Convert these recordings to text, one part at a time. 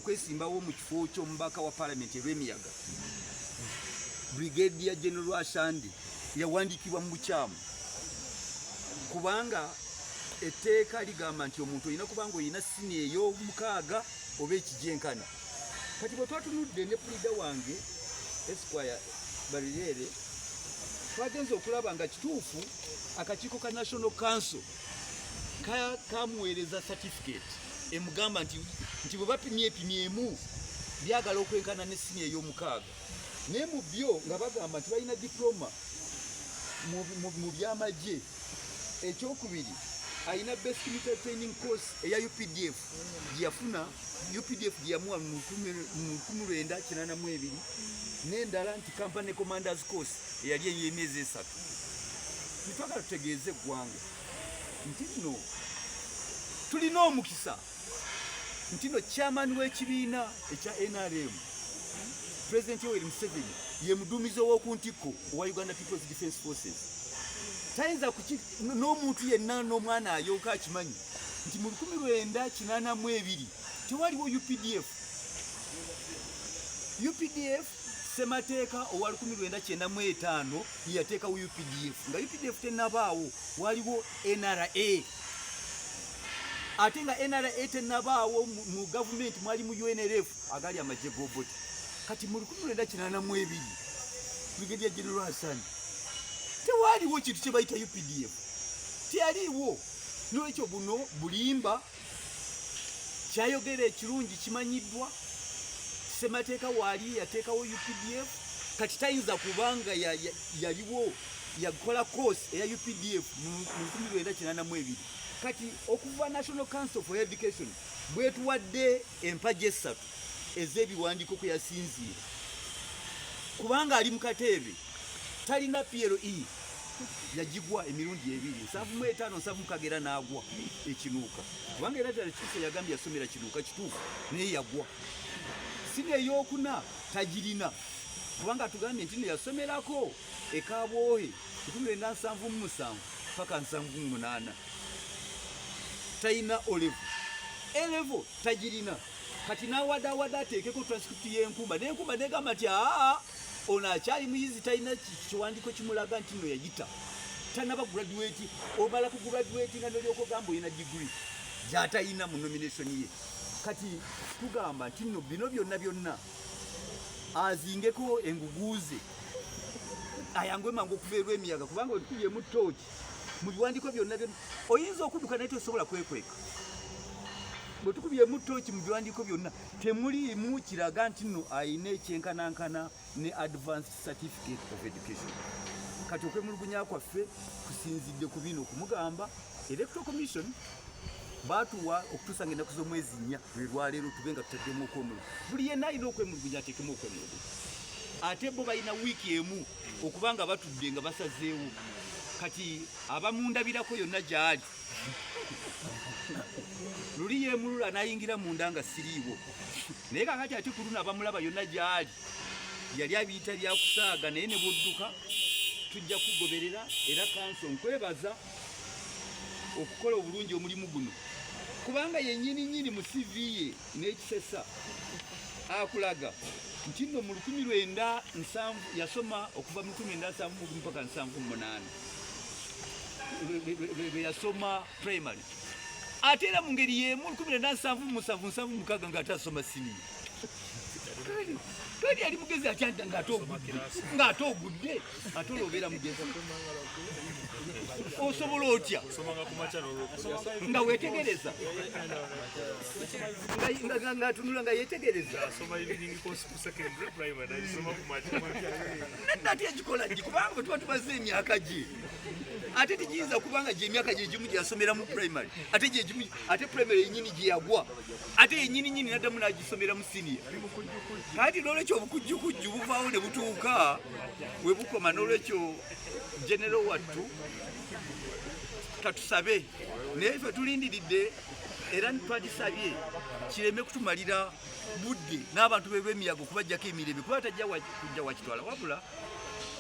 okwesimbawo mu kifo ky'omubaka wa parliament erw'emiyaga Brigadier General Ashandi yawandiikibwa mu bukyamu kubanga etteeka ligamba nti omuntu olina kubanga olina sini ey'omukaaga oba ekijenkana. Kati bwe twatunudde ne pulida wange Esquire Barirere twagenza okulaba nga kituufu akakiiko ka National Council kamuweereza certificate emugamba nti bwe bapimye epimyemu byagala okwenkana ne sini ey'omukaaga naye mu byo nga bagamba nti balina diploma mu byamagye. Ekyokubiri alina basic military training course eya UPDF gyeyafuna UPDF gyeyamuwa mu 1982 n'endala nti company commanders course eyali ey'emyezi 3. Nitwagala tutegeeze eggwanga nti nno tulina omukisa nti nno chairman w'ekibiina ekya NRM President Yoweri Museveni ye muduumizi ow'okuntikko owa Uganda People's Defence Forces. Tayinza n'omuntu yenna n'omwana ayooka akimanyi nti mu 1982 tewaliwo UPDF. UPDF Semateeka owa 1995 yateekawo UPDF nga UPDF tennabaawo waliwo NRA ate nga NRA tennabaawo mu gavumenti mwali mu UNLF agali amagye g'obote. Kati mu 1982 Brigadier General Hassan tewaliwo kintu kye bayita UPDF teyaliwo. N'ekyo buno bulimba kyayogera ekirungi kimanyiddwa. Semateeka waali yateekawo UPDF kati tayinza kubanga yaliwo yakola course eya UPDF mu 1982. Kati okuva National Council for Education bwetuwadde empagi 3 ez'ebiwandiiko kwe yasinziira kubanga ali mu kateebe talina PLE yagigwa emirundi 2 75 kagera n'agwa ekinuuka kubanga era Kise yagambye yasomera kinuuka kituufu naye yagwa. Sine ey'okuna tagirina kubanga tugambye nti yasomerako ekabwohe 1977 paka 78 tayina olevo tagirina. Kati nawada ateekeko transcript y'enkumba n'enkumba negamba nti ono akyali muyizi talina kiwandiiko kimulaga nti nno yagita tanaba graduate obala ku graduate nga n'olyoko gamba olina degree gy'atayina mu nomination ye. Kati tugamba nti nno bino byonna azingeko enguguuze ayangwe mangu okuveerwa emiyaga kubanga olikubyemu tooki mu biwandiiko byonna oyinza okudduka naye tosobola kwekweka. Bwe tukubyemu tooki mu biwandiiko byonna temuliimu kiraga nti nno ayina ekyenkanankana ne advanced certificate of education. Kati okwemulugunya kwaffe kusinzidde ku bino okumugamba Electoral Commission baatuwa okutuusa ng'ennaku z'omwezi 4 lwe lwaleero tube nga tutaddemu okwemulugunya. Buli yenna alina okwemulugunya ateekemu okwemulugunya. Ate bo balina wiiki emu okubanga batudde nga basazeewo. Kati abamundabirako yonna gy'ali luli yeemulula n'ayingira munda nga siriiwo naye kakati ate ku luno abamulaba yonna gy'ali yali abiyita lya kusaaga naye ne bwodduka tujja kugoberera era kanso nkwebaza okukola obulungi omulimu guno kubanga yennyini mu CV ye n'ekisesa akulaga nti nno mu 1970 yasoma okuva mu 1970 mpaka 78 yasoma primary ate era mu ngeri y'emu 1977 ng'atasoma siniya. Kali ali mugezi atyanda ng'ate ogudde ate olwobeera mugezi osobola otya nga weetegereza ng'atunula nga yeetegereza nate ekikola gye kubanga tuba tubaze emyaka gye ate tegiyinza kubanga gye emyaka gye egimu gyeyasomera mu primary ate primary yennyini gye yagwa ate yennyini naddamu n'agisomera mu siniya. Kati n'olwekyo obukujjukujju buvaawo ne butuuka we bukoma. N'olwekyo general wattu katusabe naye ffe tulindiridde era twagisabye kireme kutumalira budde n'abantu b'emiyago kubajjako emirembe kuba tajja kujja wakitwala wabula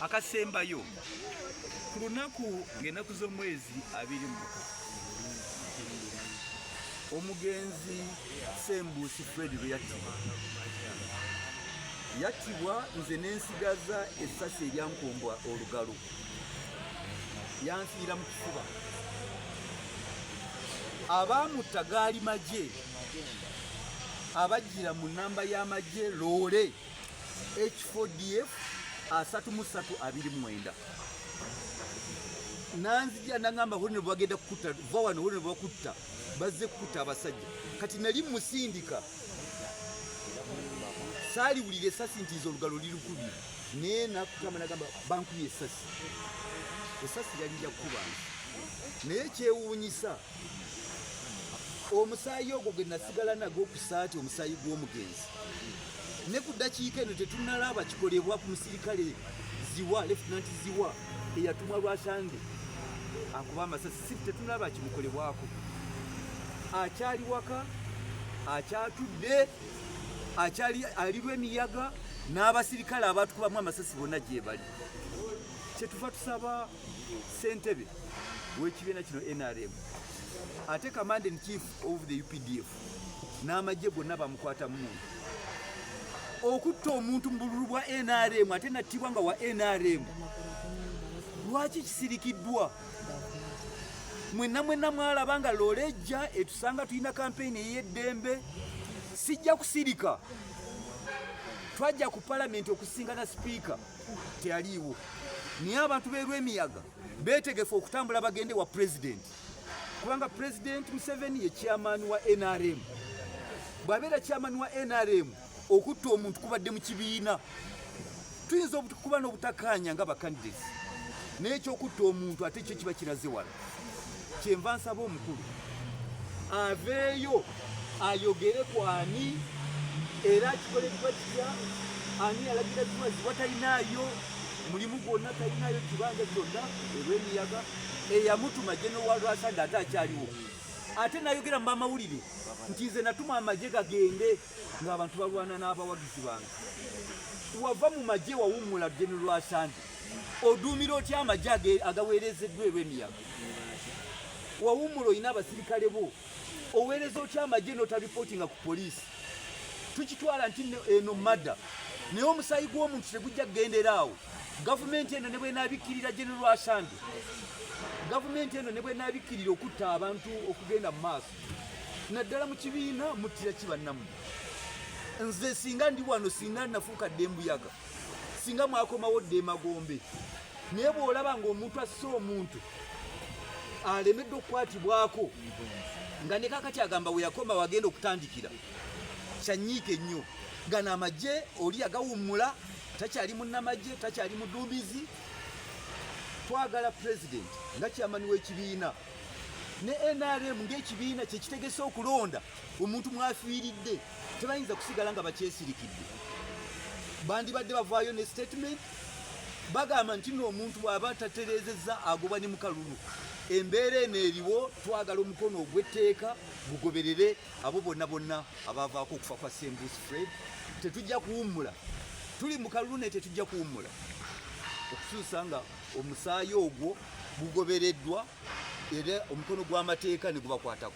akasembayo ku lunaku ng'ennaku z'omwezi 24 omugenzi Sembuusi Fred bwe yattibwa nze n'ensigaza essasi eryankombwa olugalo yanfiira mu kifuba. Abaamutta gaali magye abajjira mu nnamba y'amagye loole H4DF 3329 nanzija nangamba hone bagenda kukutta va wano hone bakutta bazze kukutta abasajja kati nali musindika saali wulira essasi nti olugalo lirukubye naye nakutama nagamba bankubye essasi yali jakubanga naye kyewuunyisa omusaayi ogwo gwe nasigala nagwo ku saati omusaayi gw'omugenzi ne ku ddakiika eno tetunalaba kikolebwa ku musirikale Ziwa Lieutenant Ziwa eyatumwa Lwasande akuba amasasi tetunalaba kimukolebwako. Akyali waka akyatudde akyali alirwa emiyaga n'abasirikale abatukubamu amasasi bonna gye bali. Kyetuva tusaba ssentebe w'ekibiina kino NRM ate command in chief of the UPDF n'amagye gonna bamukwata mundu okutta omuntu mu bululu bwa NRM ate nattibwa nga wa NRM. Lwaki kisirikiddwa? Mwenna mwalaba nga loolejja etusanga tulina kampeyini ey'eddembe. Sijja kusirika. Twajja ku palamenti okusingana sipiika teyaliiwo, naye abantu b'Erwemiyaga beetegefu okutambula bagende wa pulezidenti, kubanga pulezidenti Museveni ye chairman wa NRM. Bw'abeera chairman wa NRM okutta omuntu kubadde mu kibiina. Tuyinza okuba n'obutakkaanya nga bakandidates, naye ekyokutta omuntu ate kyo kiba kiraze wala. Kyenva nsaba omukulu aveeyo ayogere ku ani era kikoleddwa kitya, ani yalagira Ziwa talinaayo mulimu gwonna, talinaayo kibanja kyonna Erwemiyaga eyamutuma General Lwasande ate akyaliwo. Ate nayogera mu bamawulire nti nze natuma amagye gagende ng'abantu balwana n'abawagizi bange. Wava mu magye wawummula General Lwasande, oduumira otya amagye agaweerezeddwa Erwemiyaga? Wawummula olina abasirikale bo, oweereza otya amagye n'otaripootinga ku poliisi? Tukitwala nti eno madda, naye omusaayi gw'omuntu tegujja kugendera awo. Gavumenti eno ne bw'enaabikkirira General Lwasande, gavumenti eno ne bw'enaabikkirira okutta abantu okugenda mu maaso, naddala mu kibiina muttira kibannamu. Nze singa ndi wano, singa nafuuka Ddembuyaga, singa mwakomawo Ddemagombe, naye bw'olaba ng'omuntu asse omuntu alemeddwa okukwatibwako nga ne kakati agamba we yakoma wagenda okutandikira, kyanyiike nnyo. Gano amagye oli yagawummula, takyali munnamagye, takyali muduubizi. Twagala pulezidenti nga kyamani w'ekibiina ne NRM ng'ekibiina kye kitegese okulonda omuntu mwafiiridde, tebayinza kusigala nga bakyesirikidde. Bandibadde bavaayo ne statement bagamba nti n'omuntu bw'aba tatereezezza agobwa ne mu kalulu. Embeera eno eriwo, twagala omukono ogw'etteeka gugoberere abo bonna abavaako okufa kwa Sembuusi Fred. Tetujja kuwummula, tuli mu kalulu naye tetujja kuwummula okutuusa nga omusaayi ogwo gugobereddwa era omukono gw'amateeka ne gubakwatako.